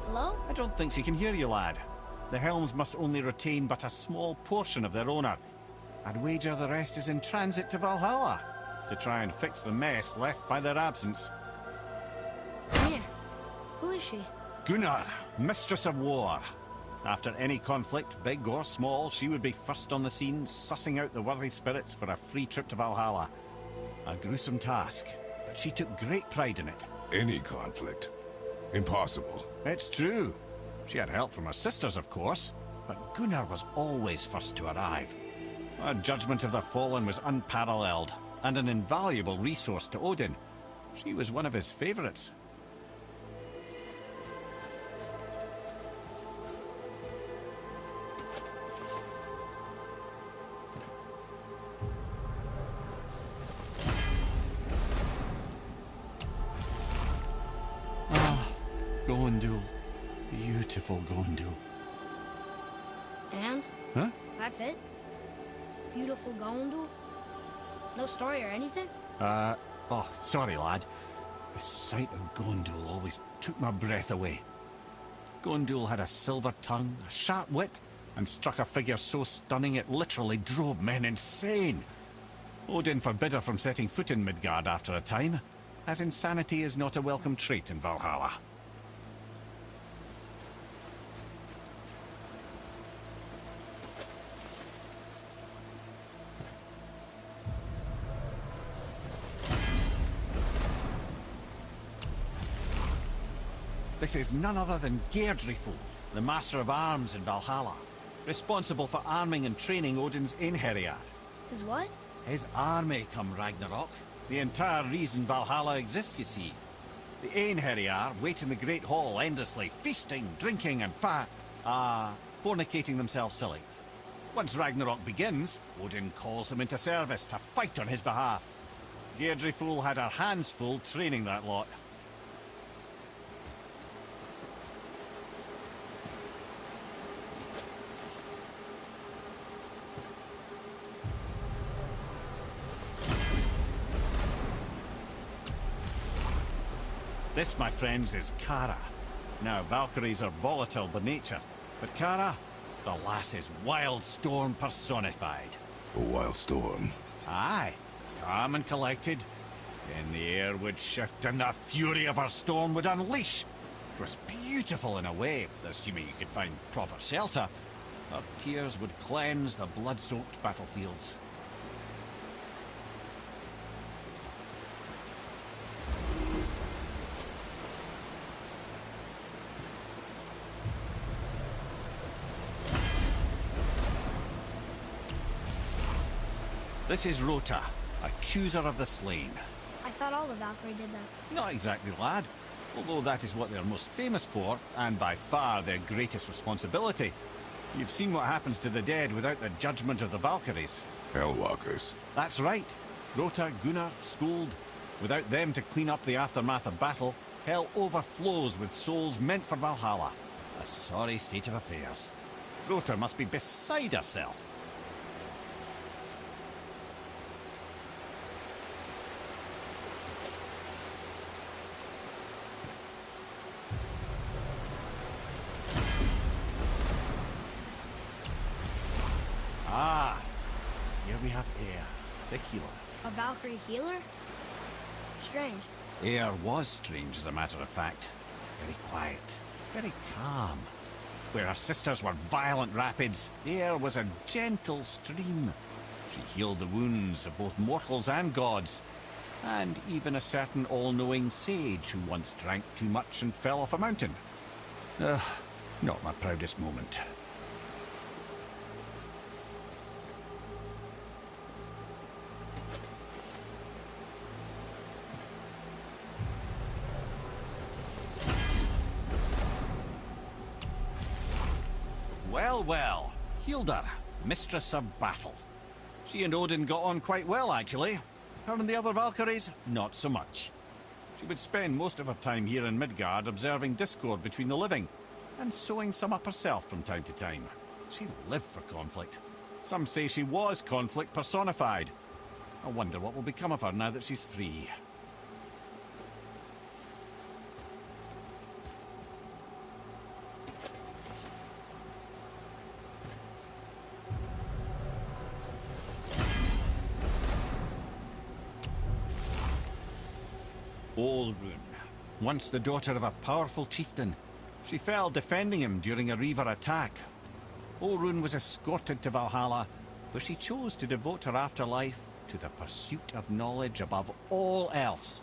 Hello? I don't think she can hear you, lad. The helms must only retain but a small portion of their owner. I'd wager the rest is in transit to Valhalla to try and fix the mess left by their absence. Yeah. Who is she? Gunnar, Mistress of War. After any conflict, big or small, she would be first on the scene, sussing out the worthy spirits for a free trip to Valhalla. A gruesome task, but she took great pride in it. Any conflict? Impossible. It's true. She had help from her sisters, of course, but Gunnar was always first to arrive. Her judgment of the fallen was unparalleled, and an invaluable resource to Odin. She was one of his favourites. Gondul. Beautiful Gondul. And? Huh? That's it? Beautiful Gondul? No story or anything? Oh, sorry, lad. The sight of Gondul always took my breath away. Gondul had a silver tongue, a sharp wit, and struck a figure so stunning it literally drove men insane. Odin forbid her from setting foot in Midgard after a time, as insanity is not a welcome trait in Valhalla. This is none other than Geirdriful, the Master of Arms in Valhalla, responsible for arming and training Odin's Einherjar. Is what? His army come Ragnarok. The entire reason Valhalla exists, you see. The Einherjar wait in the Great Hall endlessly, feasting, drinking, and fornicating themselves silly. Once Ragnarok begins, Odin calls them into service to fight on his behalf. Geirdriful had her hands full training that lot. This, my friends, is Kara. Now, Valkyries are volatile by nature, but Kara, the lass is wild storm personified. A wild storm? Aye, calm and collected. Then the air would shift and the fury of her storm would unleash. It was beautiful in a way, assuming you could find proper shelter. Her tears would cleanse the blood-soaked battlefields. This is Rota, accuser of the slain. I thought all the Valkyrie did that. Not exactly, lad. Although that is what they're most famous for, and by far their greatest responsibility. You've seen what happens to the dead without the judgment of the Valkyries. Hellwalkers. That's right. Rota, Gunnar, Skuld. Without them to clean up the aftermath of battle, hell overflows with souls meant for Valhalla. A sorry state of affairs. Rota must be beside herself. Ah, here we have Air, the healer. A Valkyrie healer? Strange. Air was strange, as a matter of fact. Very quiet, very calm. Where her sisters were violent rapids, Air was a gentle stream. She healed the wounds of both mortals and gods, and even a certain all-knowing sage who once drank too much and fell off a mountain. Ugh, not my proudest moment. Well, well, Hildr, Mistress of Battle. She and Odin got on quite well, actually. Her and the other Valkyries, not so much. She would spend most of her time here in Midgard observing discord between the living, and sewing some up herself from time to time. She lived for conflict. Some say she was conflict personified. I wonder what will become of her now that she's free. Olrun, once the daughter of a powerful chieftain. She fell defending him during a Reaver attack. Olrun was escorted to Valhalla, where she chose to devote her afterlife to the pursuit of knowledge above all else.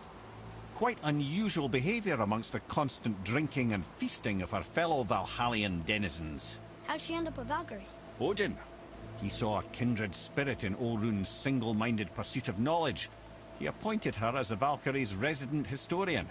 Quite unusual behaviour amongst the constant drinking and feasting of her fellow Valhallian denizens. How'd she end up a Valkyrie? Odin. He saw a kindred spirit in Olrun's single-minded pursuit of knowledge. He appointed her as the Valkyries' resident historian.